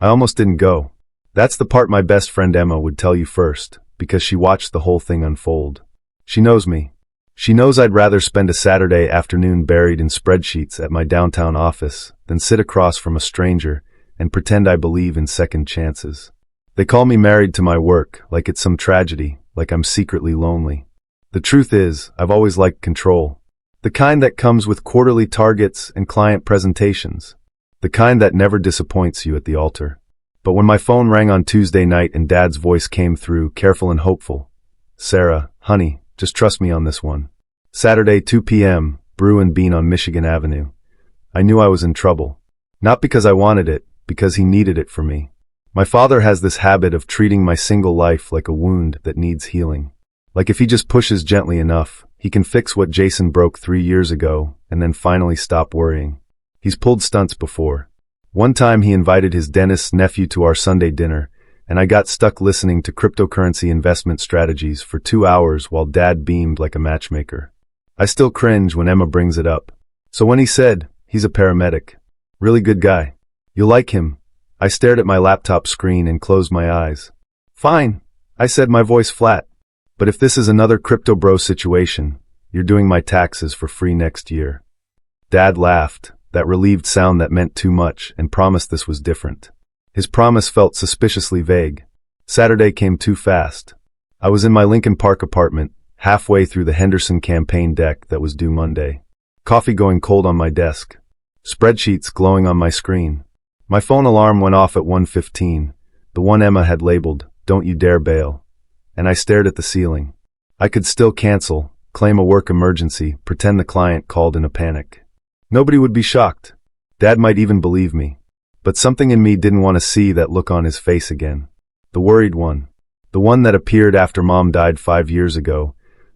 I almost didn't go. That's the part my best friend Emma would tell you first, because she watched the whole thing unfold. She knows me. She knows I'd rather spend a Saturday afternoon buried in spreadsheets at my downtown office than sit across from a stranger and pretend I believe in second chances. They call me married to my work, like it's some tragedy, like I'm secretly lonely. The truth is, I've always liked control. The kind that comes with quarterly targets and client presentations. The kind that never disappoints you at the altar. But when my phone rang on Tuesday night and Dad's voice came through, careful and hopeful. Sarah, honey, just trust me on this one. Saturday, 2 p.m., Brew and Bean on Michigan Avenue. I knew I was in trouble. Not because I wanted it, because he needed it for me. My father has this habit of treating my single life like a wound that needs healing. Like if he just pushes gently enough, he can fix what Jason broke 3 years ago and then finally stop worrying. He's pulled stunts before. One time he invited his dentist's nephew to our Sunday dinner, and I got stuck listening to cryptocurrency investment strategies for 2 hours while Dad beamed like a matchmaker. I still cringe when Emma brings it up. So when he said, he's a paramedic. Really good guy. You'll like him. I stared at my laptop screen and closed my eyes. Fine, I said, my voice flat. But if this is another crypto bro situation, you're doing my taxes for free next year. Dad laughed, that relieved sound that meant too much, and promised this was different. His promise felt suspiciously vague. Saturday came too fast. I was in my Lincoln Park apartment, halfway through the Henderson campaign deck that was due Monday. Coffee going cold on my desk. Spreadsheets glowing on my screen. My phone alarm went off at 1:15, the one Emma had labeled, "Don't you dare bail." And I stared at the ceiling. I could still cancel, claim a work emergency, pretend the client called in a panic. Nobody would be shocked. Dad might even believe me. But something in me didn't want to see that look on his face again. The worried one. The one that appeared after Mom died 5 years ago.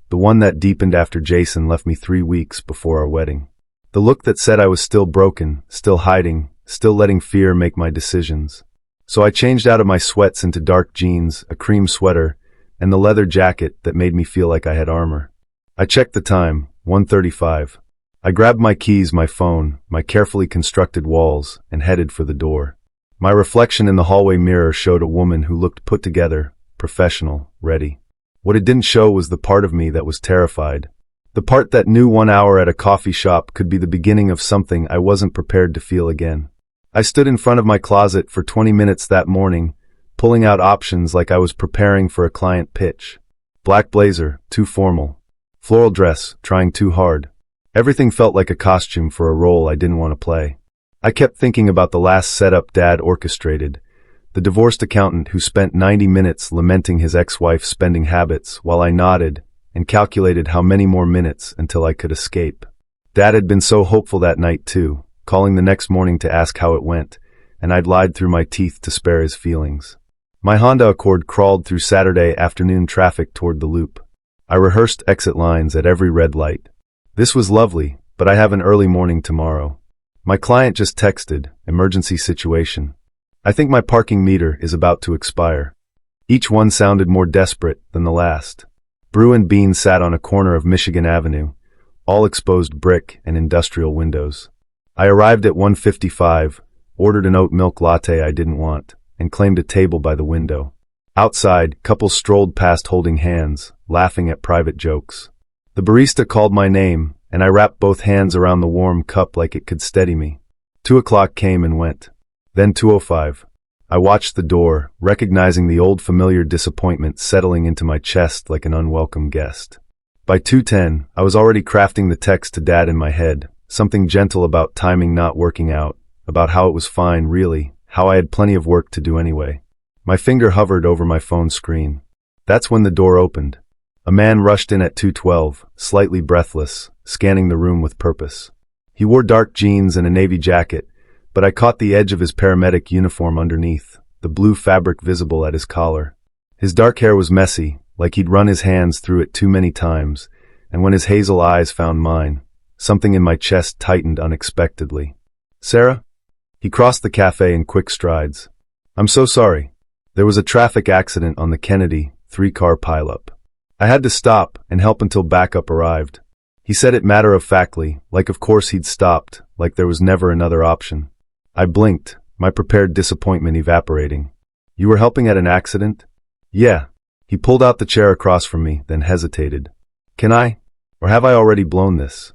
The one that deepened after Jason left me 3 weeks before our wedding. The look that said I was still broken, still hiding, still letting fear make my decisions. So I changed out of my sweats into dark jeans, a cream sweater, and the leather jacket that made me feel like I had armor. I checked the time, 1:35. I grabbed my keys, my phone, my carefully constructed walls, and headed for the door. My reflection in the hallway mirror showed a woman who looked put together, professional, ready. What it didn't show was the part of me that was terrified. The part that knew 1 hour at a coffee shop could be the beginning of something I wasn't prepared to feel again. I stood in front of my closet for 20 minutes that morning, pulling out options like I was preparing for a client pitch. Black blazer, too formal. Floral dress, trying too hard. Everything felt like a costume for a role I didn't want to play. I kept thinking about the last setup Dad orchestrated, the divorced accountant who spent 90 minutes lamenting his ex-wife's spending habits while I nodded and calculated how many more minutes until I could escape. Dad had been so hopeful that night too, calling the next morning to ask how it went, and I'd lied through my teeth to spare his feelings. My Honda Accord crawled through Saturday afternoon traffic toward the loop. I rehearsed exit lines at every red light. This was lovely, but I have an early morning tomorrow. My client just texted, emergency situation. I think my parking meter is about to expire. Each one sounded more desperate than the last. Brew and Bean sat on a corner of Michigan Avenue, all exposed brick and industrial windows. I arrived at 1:55, ordered an oat milk latte I didn't want, and claimed a table by the window. Outside, couples strolled past holding hands, laughing at private jokes. The barista called my name, and I wrapped both hands around the warm cup like it could steady me. 2 o'clock came and went. Then 2:05. I watched the door, recognizing the old familiar disappointment settling into my chest like an unwelcome guest. By 2:10, I was already crafting the text to Dad in my head, something gentle about timing not working out, about how it was fine, really, how I had plenty of work to do anyway. My finger hovered over my phone screen. That's when the door opened. A man rushed in at 2:12, slightly breathless, scanning the room with purpose. He wore dark jeans and a navy jacket, but I caught the edge of his paramedic uniform underneath, the blue fabric visible at his collar. His dark hair was messy, like he'd run his hands through it too many times, and when his hazel eyes found mine, something in my chest tightened unexpectedly. "Sarah?" He crossed the cafe in quick strides. "I'm so sorry. There was a traffic accident on the Kennedy, 3-car pileup. I had to stop and help until backup arrived." He said it matter-of-factly, like of course he'd stopped, like there was never another option. I blinked, my prepared disappointment evaporating. You were helping at an accident? Yeah. He pulled out the chair across from me, then hesitated. Can I? Or have I already blown this?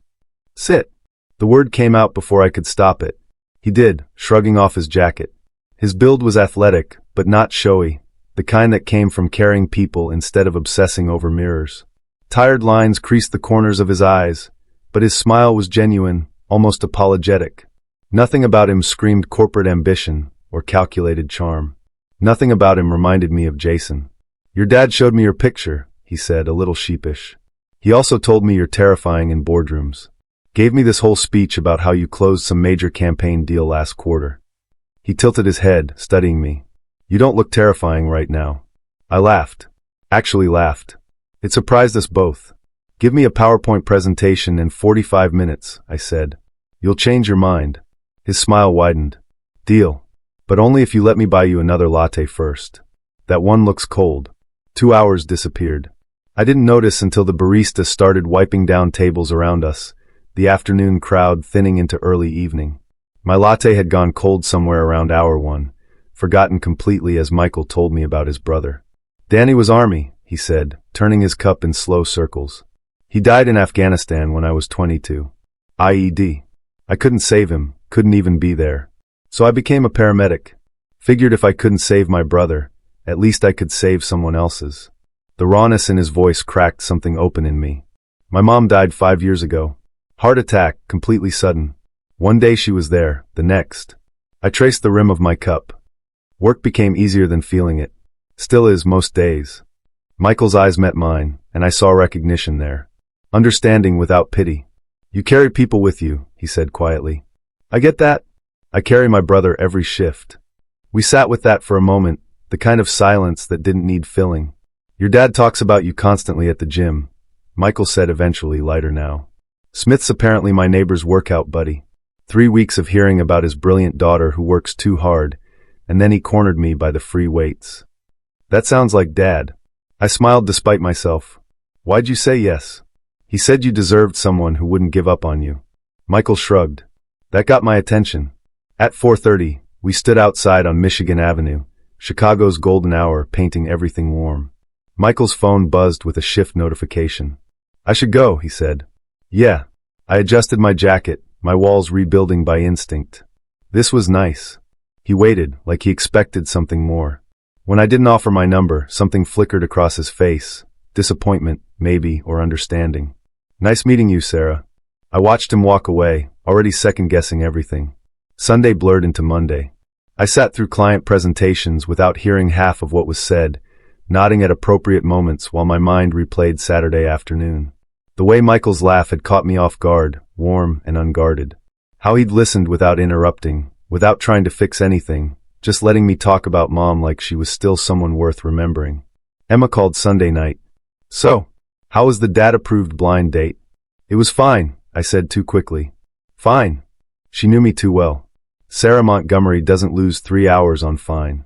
Sit. The word came out before I could stop it. He did, shrugging off his jacket. His build was athletic, but not showy, the kind that came from carrying people instead of obsessing over mirrors. Tired lines creased the corners of his eyes, but his smile was genuine, almost apologetic. Nothing about him screamed corporate ambition or calculated charm. Nothing about him reminded me of Jason. Your dad showed me your picture, he said, a little sheepish. He also told me you're terrifying in boardrooms. Gave me this whole speech about how you closed some major campaign deal last quarter. He tilted his head, studying me. You don't look terrifying right now. I laughed. Actually laughed. It surprised us both. Give me a PowerPoint presentation in 45 minutes, I said. You'll change your mind. His smile widened. Deal. But only if you let me buy you another latte first. That one looks cold. 2 hours disappeared. I didn't notice until the barista started wiping down tables around us, the afternoon crowd thinning into early evening. My latte had gone cold somewhere around hour 1, forgotten completely as Michael told me about his brother. Danny was Army, he said, turning his cup in slow circles. He died in Afghanistan when I was 22. IED. I couldn't save him, couldn't even be there. So I became a paramedic. Figured if I couldn't save my brother, at least I could save someone else's. The rawness in his voice cracked something open in me. My mom died 5 years ago. Heart attack, completely sudden. One day she was there, the next. I traced the rim of my cup. Work became easier than feeling it. Still is most days. Michael's eyes met mine, and I saw recognition there. Understanding without pity. You carry people with you, he said quietly. I get that. I carry my brother every shift. We sat with that for a moment, the kind of silence that didn't need filling. Your dad talks about you constantly at the gym, Michael said eventually, lighter now. Smith's apparently my neighbor's workout buddy. 3 weeks of hearing about his brilliant daughter who works too hard, and then he cornered me by the free weights. That sounds like Dad. I smiled despite myself. Why'd you say yes? He said you deserved someone who wouldn't give up on you. Michael shrugged. That got my attention. At 4:30, we stood outside on Michigan Avenue, Chicago's golden hour, painting everything warm. Michael's phone buzzed with a shift notification. I should go, he said. Yeah. I adjusted my jacket, my walls rebuilding by instinct. This was nice. He waited, like he expected something more. When I didn't offer my number, something flickered across his face. Disappointment, maybe, or understanding. Nice meeting you, Sarah. I watched him walk away, already second-guessing everything. Sunday blurred into Monday. I sat through client presentations without hearing half of what was said, nodding at appropriate moments while my mind replayed Saturday afternoon. The way Michael's laugh had caught me off guard, warm and unguarded. How he'd listened without interrupting, without trying to fix anything, just letting me talk about Mom like she was still someone worth remembering. Emma called Sunday night. So, how was the dad-approved blind date? It was fine, I said too quickly. Fine. She knew me too well. Sarah Montgomery doesn't lose 3 hours on fine.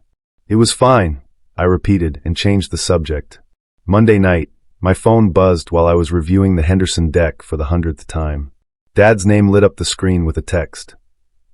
It was fine, I repeated and changed the subject. Monday night, my phone buzzed while I was reviewing the Henderson deck for the 100th time. Dad's name lit up the screen with a text.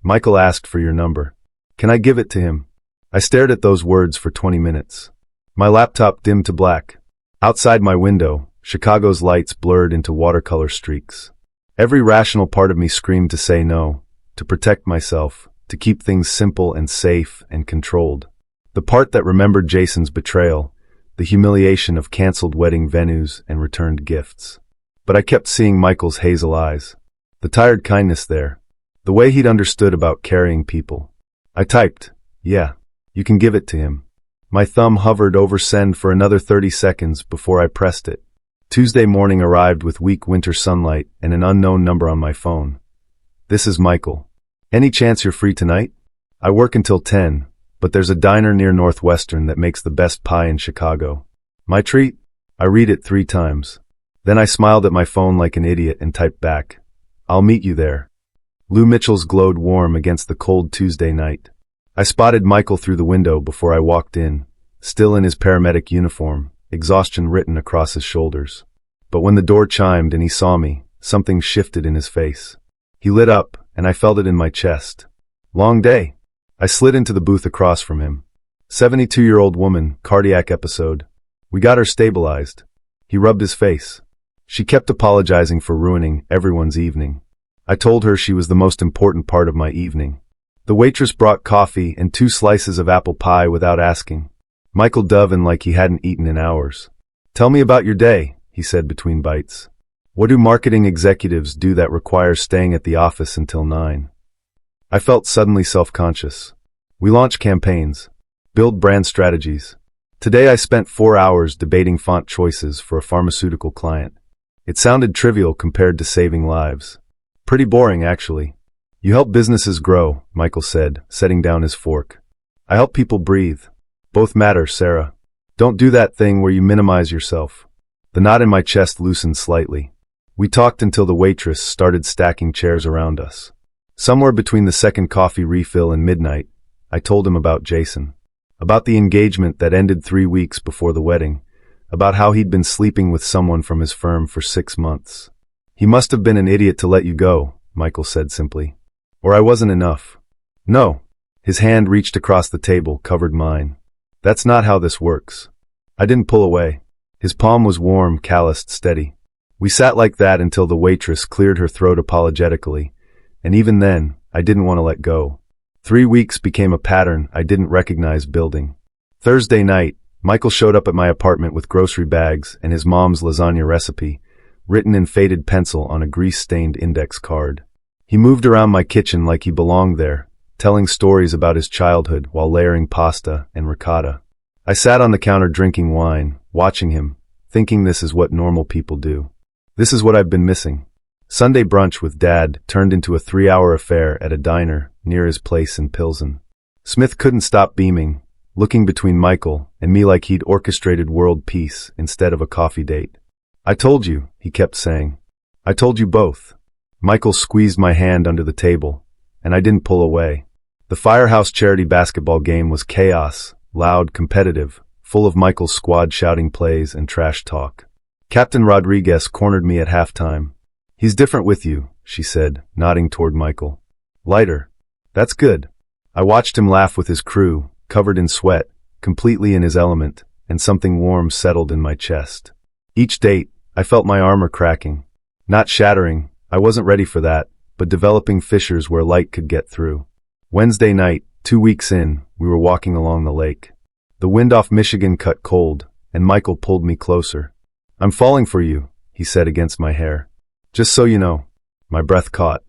Michael asked for your number. Can I give it to him? I stared at those words for 20 minutes. My laptop dimmed to black. Outside my window, Chicago's lights blurred into watercolor streaks. Every rational part of me screamed to say no, to protect myself, to keep things simple and safe and controlled. The part that remembered Jason's betrayal, the humiliation of canceled wedding venues and returned gifts. But I kept seeing Michael's hazel eyes. The tired kindness there. The way he'd understood about carrying people. I typed, yeah, you can give it to him. My thumb hovered over send for another 30 seconds before I pressed it. Tuesday morning arrived with weak winter sunlight and an unknown number on my phone. This is Michael. Any chance you're free tonight? I work until 10, but there's a diner near Northwestern that makes the best pie in Chicago. My treat? I read it 3 times. Then I smiled at my phone like an idiot and typed back, I'll meet you there. Lou Mitchell's glowed warm against the cold Tuesday night. I spotted Michael through the window before I walked in, still in his paramedic uniform, exhaustion written across his shoulders. But when the door chimed and he saw me, something shifted in his face. He lit up, and I felt it in my chest. Long day. I slid into the booth across from him. 72-year-old woman, cardiac episode. We got her stabilized. He rubbed his face. She kept apologizing for ruining everyone's evening. I told her she was the most important part of my evening. The waitress brought coffee and 2 slices of apple pie without asking. Michael dove in like he hadn't eaten in hours. Tell me about your day, he said between bites. What do marketing executives do that requires staying at the office until 9? I felt suddenly self-conscious. We launch campaigns, build brand strategies. Today I spent 4 hours debating font choices for a pharmaceutical client. It sounded trivial compared to saving lives. Pretty boring, actually. You help businesses grow, Michael said, setting down his fork. I help people breathe. Both matter, Sarah. Don't do that thing where you minimize yourself. The knot in my chest loosened slightly. We talked until the waitress started stacking chairs around us. Somewhere between the second coffee refill and midnight, I told him about Jason. About the engagement that ended 3 weeks before the wedding. About how he'd been sleeping with someone from his firm for 6 months. He must have been an idiot to let you go, Michael said simply. Or I wasn't enough. No. His hand reached across the table, covered mine. That's not how this works. I didn't pull away. His palm was warm, calloused, steady. We sat like that until the waitress cleared her throat apologetically, and even then, I didn't want to let go. 3 weeks became a pattern I didn't recognize building. Thursday night, Michael showed up at my apartment with grocery bags and his mom's lasagna recipe, written in faded pencil on a grease-stained index card. He moved around my kitchen like he belonged there, telling stories about his childhood while layering pasta and ricotta. I sat on the counter drinking wine, watching him, thinking this is what normal people do. This is what I've been missing. Sunday brunch with Dad turned into a 3-hour affair at a diner near his place in Pilsen. Smith couldn't stop beaming, looking between Michael and me like he'd orchestrated world peace instead of a coffee date. I told you, he kept saying. I told you both. Michael squeezed my hand under the table, and I didn't pull away. The Firehouse charity basketball game was chaos, loud, competitive, full of Michael's squad shouting plays and trash talk. Captain Rodriguez cornered me at halftime. He's different with you, she said, nodding toward Michael. Lighter. That's good. I watched him laugh with his crew, covered in sweat, completely in his element, and something warm settled in my chest. Each date, I felt my armor cracking. Not shattering, I wasn't ready for that, but developing fissures where light could get through. Wednesday night, 2 weeks in, we were walking along the lake. The wind off Michigan cut cold, and Michael pulled me closer. I'm falling for you, he said against my hair. Just so you know. My breath caught.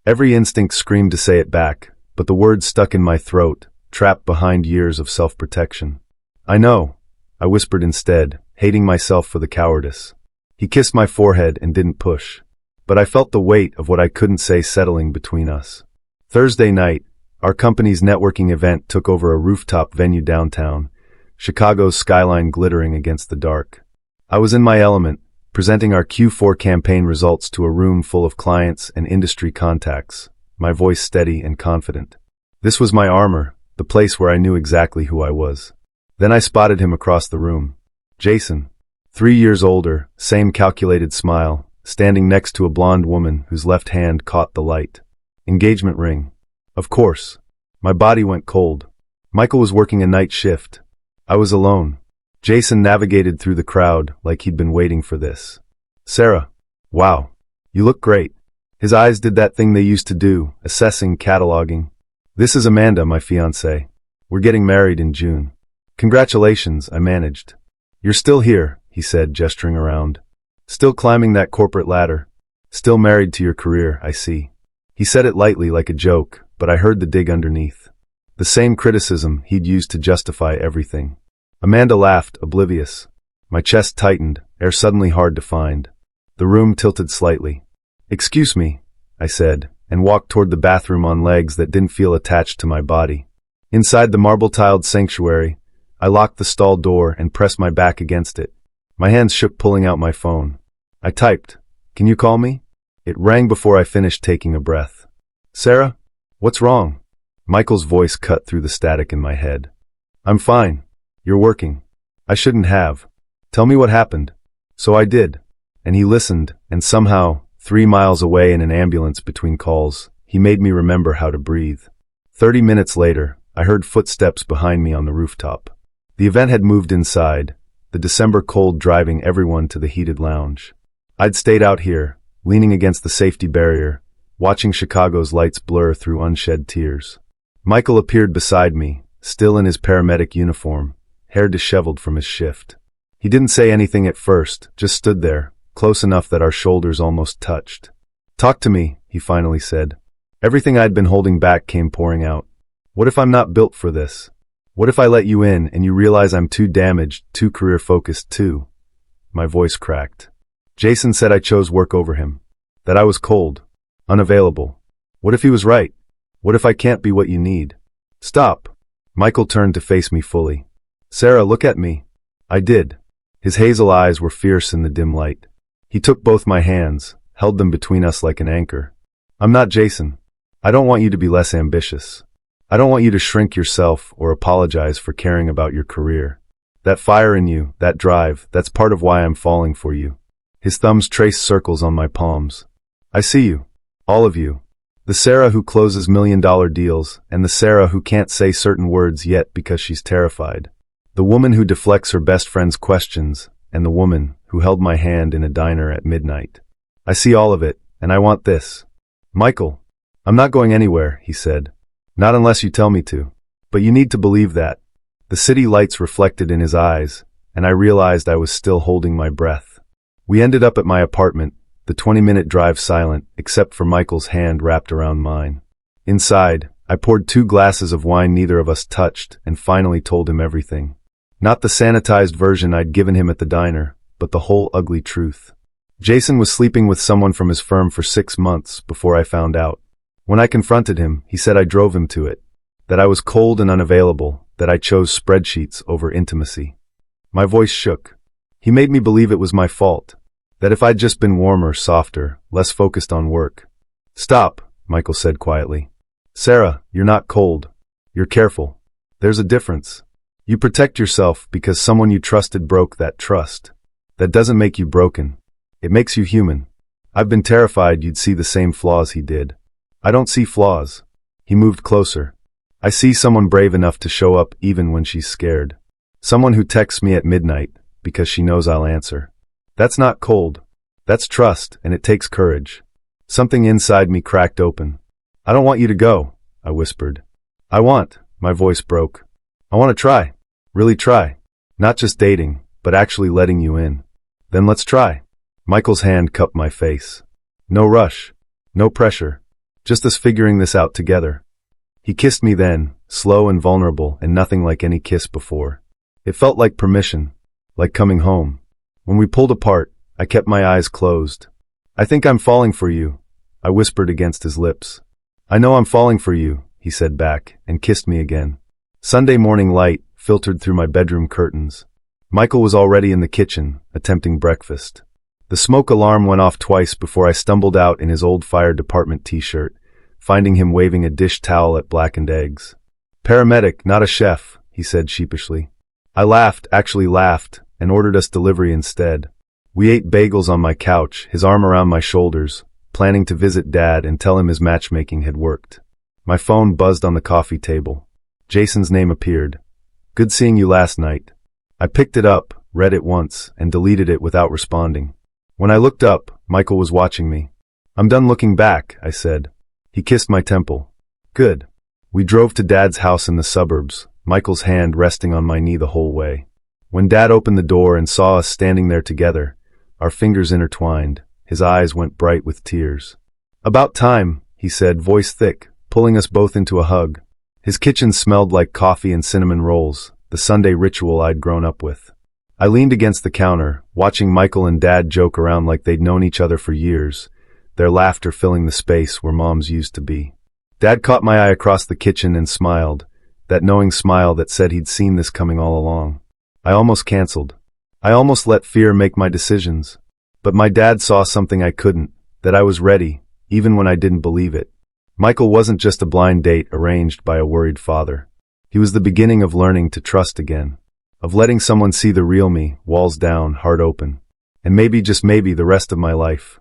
Every instinct screamed to say it back, but the words stuck in my throat, trapped behind years of self-protection. I know, I whispered instead, hating myself for the cowardice. He kissed my forehead and didn't push. But I felt the weight of what I couldn't say settling between us. Thursday night, our company's networking event took over a rooftop venue downtown, Chicago's skyline glittering against the dark. I was in my element, presenting our Q4 campaign results to a room full of clients and industry contacts, my voice steady and confident. This was my armor, the place where I knew exactly who I was. Then I spotted him across the room. Jason. 3 years older, same calculated smile, standing next to a blonde woman whose left hand caught the light. Engagement ring. Of course. My body went cold. Michael was working a night shift. I was alone. Jason navigated through the crowd like he'd been waiting for this. Sarah. Wow. You look great. His eyes did that thing they used to do, assessing, cataloging. This is Amanda, my fiancée. We're getting married in June. Congratulations, I managed. You're still here, he said, gesturing around. Still climbing that corporate ladder. Still married to your career, I see. He said it lightly like a joke, but I heard the dig underneath. The same criticism he'd used to justify everything. Amanda laughed, oblivious. My chest tightened, air suddenly hard to find. The room tilted slightly. Excuse me, I said, and walked toward the bathroom on legs that didn't feel attached to my body. Inside the marble-tiled sanctuary, I locked the stall door and pressed my back against it. My hands shook pulling out my phone. I typed, "Can you call me?" It rang before I finished taking a breath. Sarah? What's wrong? Michael's voice cut through the static in my head. I'm fine. You're working. I shouldn't have. Tell me what happened. So I did. And he listened, and somehow, 3 miles away in an ambulance between calls, he made me remember how to breathe. 30 minutes later, I heard footsteps behind me on the rooftop. The event had moved inside, the December cold driving everyone to the heated lounge. I'd stayed out here, leaning against the safety barrier, watching Chicago's lights blur through unshed tears. Michael appeared beside me, still in his paramedic uniform, hair disheveled from his shift. He didn't say anything at first, just stood there, close enough that our shoulders almost touched. "Talk to me," he finally said. Everything I'd been holding back came pouring out. "What if I'm not built for this? What if I let you in and you realize I'm too damaged, too career-focused, too?" My voice cracked. Jason said I chose work over him. That I was cold, unavailable. What if he was right? What if I can't be what you need? "Stop." Michael turned to face me fully. "Sarah, look at me." I did. His hazel eyes were fierce in the dim light. He took both my hands, held them between us like an anchor. "I'm not Jason. I don't want you to be less ambitious. I don't want you to shrink yourself or apologize for caring about your career. That fire in you, that drive, that's part of why I'm falling for you." His thumbs traced circles on my palms. "I see you. All of you. The Sarah who closes million-dollar deals, and the Sarah who can't say certain words yet because she's terrified. The woman who deflects her best friend's questions, and the woman who held my hand in a diner at midnight. I see all of it, and I want this." "Michael, I'm not going anywhere," he said. "Not unless you tell me to. But you need to believe that." The city lights reflected in his eyes, and I realized I was still holding my breath. We ended up at my apartment, the 20-minute drive silent, except for Michael's hand wrapped around mine. Inside, I poured 2 glasses of wine neither of us touched, and finally told him everything. Not the sanitized version I'd given him at the diner, but the whole ugly truth. Jason was sleeping with someone from his firm for 6 months before I found out. When I confronted him, he said I drove him to it. That I was cold and unavailable, that I chose spreadsheets over intimacy. My voice shook. He made me believe it was my fault. That if I'd just been warmer, softer, less focused on work. "Stop," Michael said quietly. "Sarah, you're not cold. You're careful. There's a difference. You protect yourself because someone you trusted broke that trust. That doesn't make you broken. It makes you human. I've been terrified you'd see the same flaws he did. I don't see flaws." He moved closer. "I see someone brave enough to show up even when she's scared. Someone who texts me at midnight because she knows I'll answer. That's not cold. That's trust, and it takes courage." Something inside me cracked open. "I don't want you to go," I whispered. My voice broke. "I want to try. Really try. Not just dating, but actually letting you in." "Then let's try." Michael's hand cupped my face. "No rush. No pressure. Just us figuring this out together." He kissed me then, slow and vulnerable and nothing like any kiss before. It felt like permission, like coming home. When we pulled apart, I kept my eyes closed. "I think I'm falling for you," I whispered against his lips. "I know I'm falling for you," he said back, and kissed me again. Sunday morning light filtered through my bedroom curtains. Michael was already in the kitchen, attempting breakfast. The smoke alarm went off twice before I stumbled out in his old fire department t-shirt, finding him waving a dish towel at blackened eggs. "Paramedic, not a chef," he said sheepishly. I laughed, actually laughed, and ordered us delivery instead. We ate bagels on my couch, his arm around my shoulders, planning to visit Dad and tell him his matchmaking had worked. My phone buzzed on the coffee table. Jason's name appeared. "Good seeing you last night." I picked it up, read it once, and deleted it without responding. When I looked up, Michael was watching me. "I'm done looking back," I said. He kissed my temple. "Good." We drove to Dad's house in the suburbs, Michael's hand resting on my knee the whole way. When Dad opened the door and saw us standing there together, our fingers intertwined, his eyes went bright with tears. "About time," he said, voice thick, pulling us both into a hug. His kitchen smelled like coffee and cinnamon rolls, the Sunday ritual I'd grown up with. I leaned against the counter, watching Michael and Dad joke around like they'd known each other for years, their laughter filling the space where moms used to be. Dad caught my eye across the kitchen and smiled, that knowing smile that said he'd seen this coming all along. I almost canceled. I almost let fear make my decisions. But my dad saw something I couldn't, that I was ready, even when I didn't believe it. Michael wasn't just a blind date arranged by a worried father. He was the beginning of learning to trust again, of letting someone see the real me, walls down, heart open, and maybe, just maybe, the rest of my life.